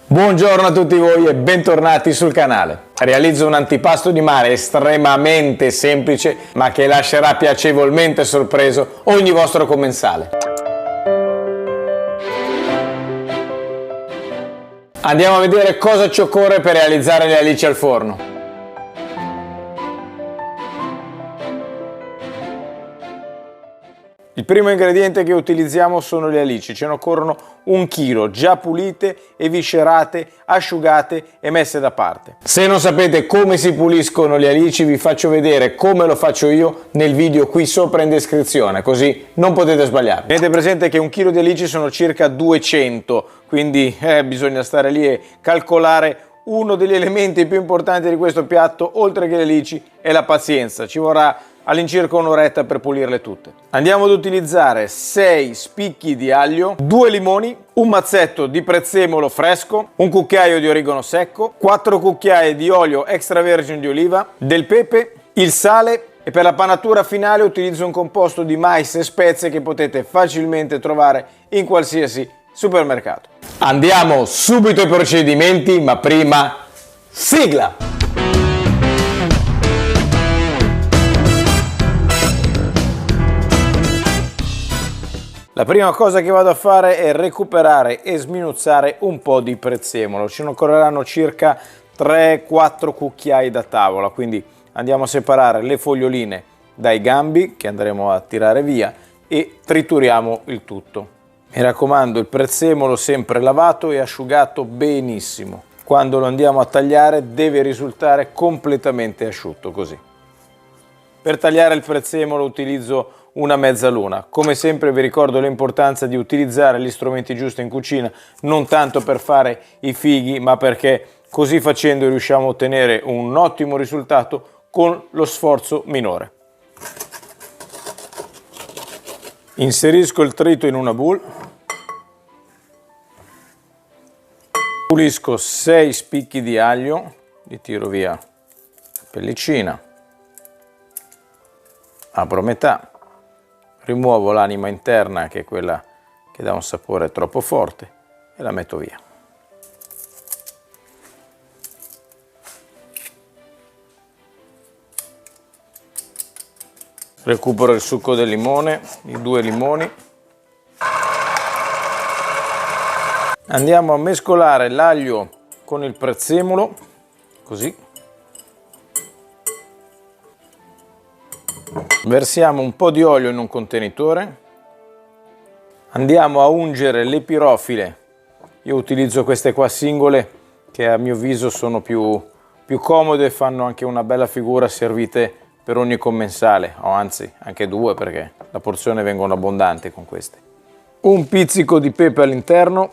Buongiorno a tutti voi e bentornati sul canale. Realizzo un antipasto di mare estremamente semplice ma che lascerà piacevolmente sorpreso ogni vostro commensale. Andiamo a vedere cosa ci occorre per realizzare le alici al forno. Il primo ingrediente che utilizziamo sono le alici, ce ne occorrono 1 chilo, già pulite, eviscerate, asciugate e messe da parte. Se non sapete come si puliscono le alici vi faccio vedere come lo faccio io nel video qui sopra in descrizione, così non potete sbagliare. Tenete presente che 1 chilo di alici sono circa 200, quindi bisogna stare lì e calcolare. Uno degli elementi più importanti di questo piatto, oltre che le alici, è la pazienza. Ci vorrà all'incirca un'oretta per pulirle tutte. Andiamo ad utilizzare 6 spicchi di aglio, 2 limoni, un mazzetto di prezzemolo fresco, un cucchiaio di origano secco, 4 cucchiai di olio extravergine di oliva, del pepe, il sale e per la panatura finale utilizzo un composto di mais e spezie che potete facilmente trovare in qualsiasi supermercato. Andiamo subito ai procedimenti, ma prima sigla! La prima cosa che vado a fare è recuperare e sminuzzare un po' di prezzemolo. Ce ne occorreranno circa 3-4 cucchiai da tavola, quindi andiamo a separare le foglioline dai gambi che andremo a tirare via e trituriamo il tutto. Mi raccomando, il prezzemolo sempre lavato e asciugato benissimo. Quando lo andiamo a tagliare deve risultare completamente asciutto così. Per tagliare il prezzemolo utilizzo una mezzaluna. Come sempre vi ricordo l'importanza di utilizzare gli strumenti giusti in cucina, non tanto per fare i fighi, ma perché così facendo riusciamo a ottenere un ottimo risultato con lo sforzo minore. Inserisco il trito in una bowl. Pulisco 6 spicchi di aglio, li tiro via la pellicina. Apro metà. Rimuovo l'anima interna, che è quella che dà un sapore troppo forte, e la metto via. Recupero il succo del limone, i 2 limoni. Andiamo a mescolare l'aglio con il prezzemolo, così. Versiamo un po' di olio in un contenitore, andiamo a ungere le pirofile. Io utilizzo queste qua singole che a mio avviso sono più comode e fanno anche una bella figura servite per ogni commensale, o anzi anche 2 perché la porzione vengono abbondanti con queste. Un pizzico di pepe all'interno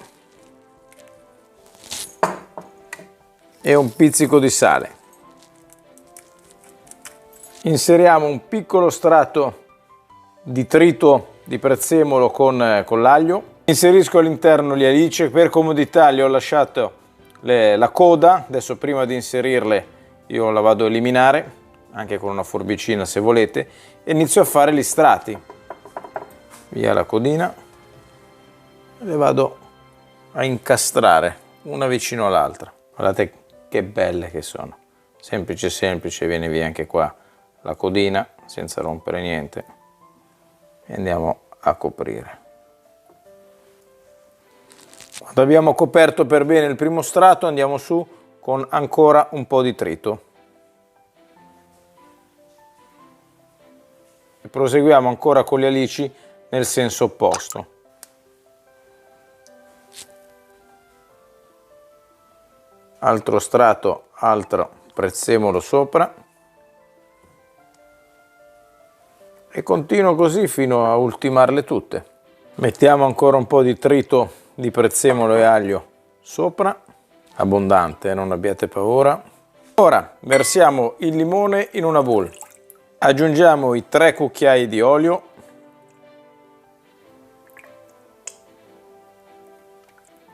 e un pizzico di sale. Inseriamo un piccolo strato di trito di prezzemolo con l'aglio. Inserisco all'interno le alici, per comodità le ho lasciato la coda, adesso prima di inserirle io la vado a eliminare, anche con una forbicina se volete, e inizio a fare gli strati. Via la codina, le vado a incastrare una vicino all'altra. Guardate che belle che sono, semplice semplice, viene via anche qua la codina senza rompere niente e andiamo a coprire. Quando abbiamo coperto per bene il primo strato andiamo su con ancora un po' di trito e proseguiamo ancora con le alici nel senso opposto. Altro strato, altro prezzemolo sopra. E continuo così fino a ultimarle tutte. Mettiamo ancora un po' di trito di prezzemolo e aglio sopra, abbondante, non abbiate paura. Ora versiamo il limone in una bowl. Aggiungiamo i 3 cucchiai di olio.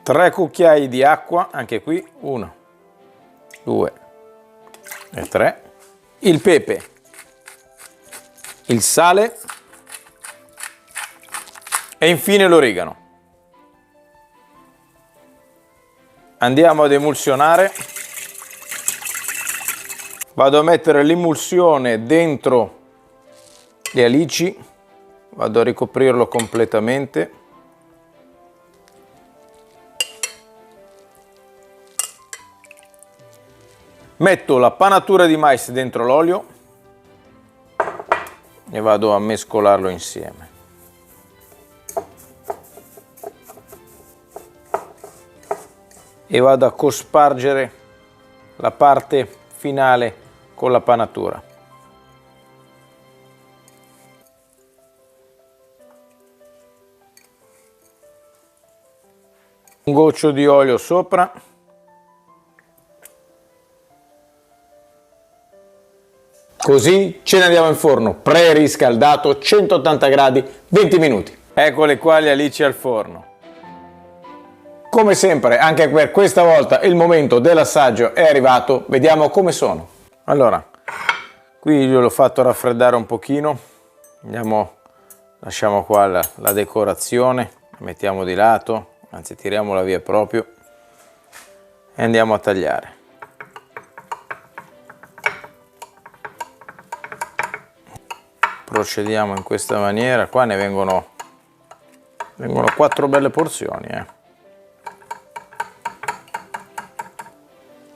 Tre cucchiai di acqua, anche qui 1, 2 e 3. Il pepe. Il sale e infine l'origano. Andiamo ad emulsionare. Vado a mettere l'emulsione dentro le alici, vado a ricoprirlo completamente. Metto la panatura di mais dentro l'olio e vado a mescolarlo insieme. E vado a cospargere la parte finale con la panatura. Un goccio di olio sopra. Così ce ne andiamo in forno, preriscaldato, 180 gradi, 20 minuti. Eccole qua le alici al forno. Come sempre, anche per questa volta il momento dell'assaggio è arrivato, vediamo come sono. Allora, qui io l'ho fatto raffreddare un pochino, lasciamo qua la decorazione, la mettiamo di lato, anzi tiriamola via proprio e andiamo a tagliare. Procediamo in questa maniera, qua ne vengono 4 belle porzioni.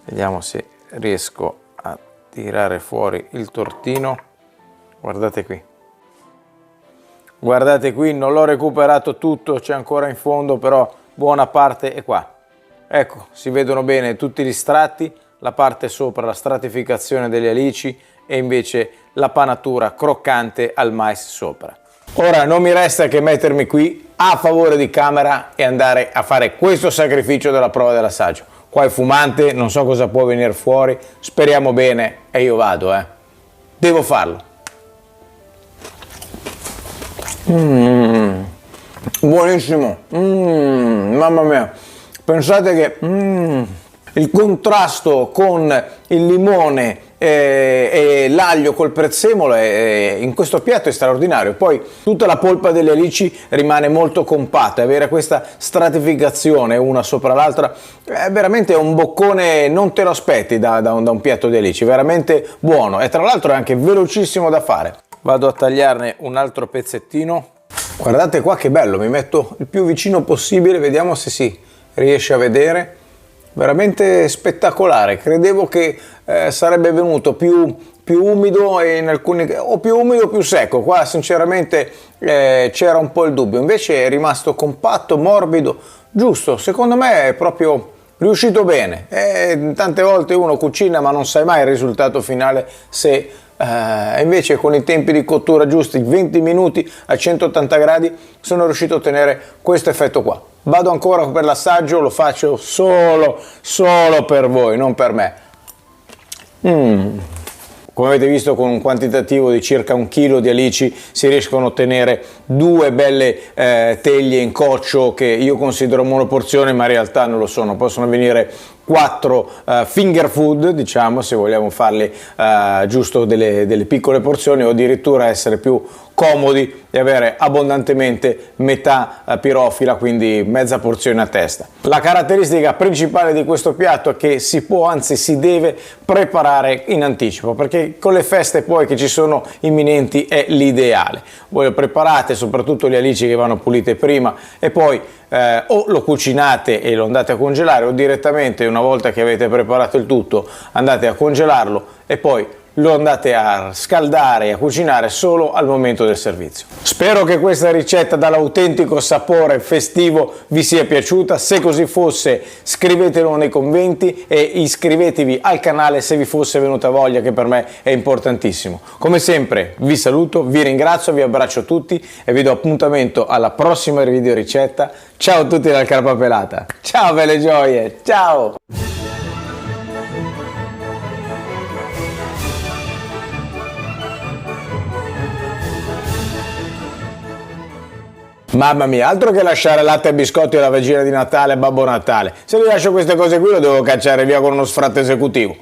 Vediamo se riesco a tirare fuori il tortino. Guardate qui. Guardate qui, non l'ho recuperato tutto, c'è ancora in fondo, però buona parte è qua. Ecco, si vedono bene tutti gli strati, la parte sopra, la stratificazione delle alici e invece la panatura croccante al mais sopra. Ora non mi resta che mettermi qui a favore di camera e andare a fare questo sacrificio della prova dell'assaggio. Qua è fumante, non so cosa può venire fuori, speriamo bene e io vado, Devo farlo. Buonissimo, mamma mia, pensate che il contrasto con il limone e l'aglio col prezzemolo in questo piatto è straordinario. Poi tutta la polpa delle alici rimane molto compatta, avere questa stratificazione una sopra l'altra è veramente un boccone, non te lo aspetti da un piatto di alici, veramente buono e tra l'altro è anche velocissimo da fare. Vado a tagliarne un altro pezzettino. Guardate qua che bello, mi metto il più vicino possibile, vediamo se si riesce a vedere. Veramente spettacolare, credevo che sarebbe venuto più umido e in alcuni, o più umido o più secco, qua sinceramente c'era un po' il dubbio, invece è rimasto compatto, morbido, giusto, secondo me è proprio riuscito bene. Tante volte uno cucina ma non sai mai il risultato finale, se invece con i tempi di cottura giusti, 20 minuti a 180 gradi, sono riuscito a ottenere questo effetto qua. Vado ancora per l'assaggio, lo faccio solo per voi, non per me. Come avete visto, con un quantitativo di circa 1 chilo di alici si riescono a ottenere 2 belle teglie in coccio che io considero monoporzione, ma in realtà non lo sono, possono venire 4 finger food, diciamo, se vogliamo farle giusto delle piccole porzioni, o addirittura essere più comodi e avere abbondantemente metà pirofila, quindi mezza porzione a testa. La caratteristica principale di questo piatto è che si può, anzi si deve preparare in anticipo, perché con le feste poi che ci sono imminenti è l'ideale. Voi lo preparate, soprattutto le alici che vanno pulite prima, e poi o lo cucinate e lo andate a congelare, o direttamente una volta che avete preparato il tutto andate a congelarlo e poi lo andate a scaldare e a cucinare solo al momento del servizio. Spero che questa ricetta dall'autentico sapore festivo vi sia piaciuta. Se così fosse, scrivetelo nei commenti e iscrivetevi al canale se vi fosse venuta voglia, che per me è importantissimo. Come sempre vi saluto, vi ringrazio, vi abbraccio tutti e vi do appuntamento alla prossima video ricetta. Ciao a tutti dal Carpa Pelata. Ciao belle gioie, ciao! Mamma mia, altro che lasciare latte e biscotti alla vigilia di Natale a Babbo Natale. Se vi lascio queste cose qui lo devo cacciare via con uno sfratto esecutivo.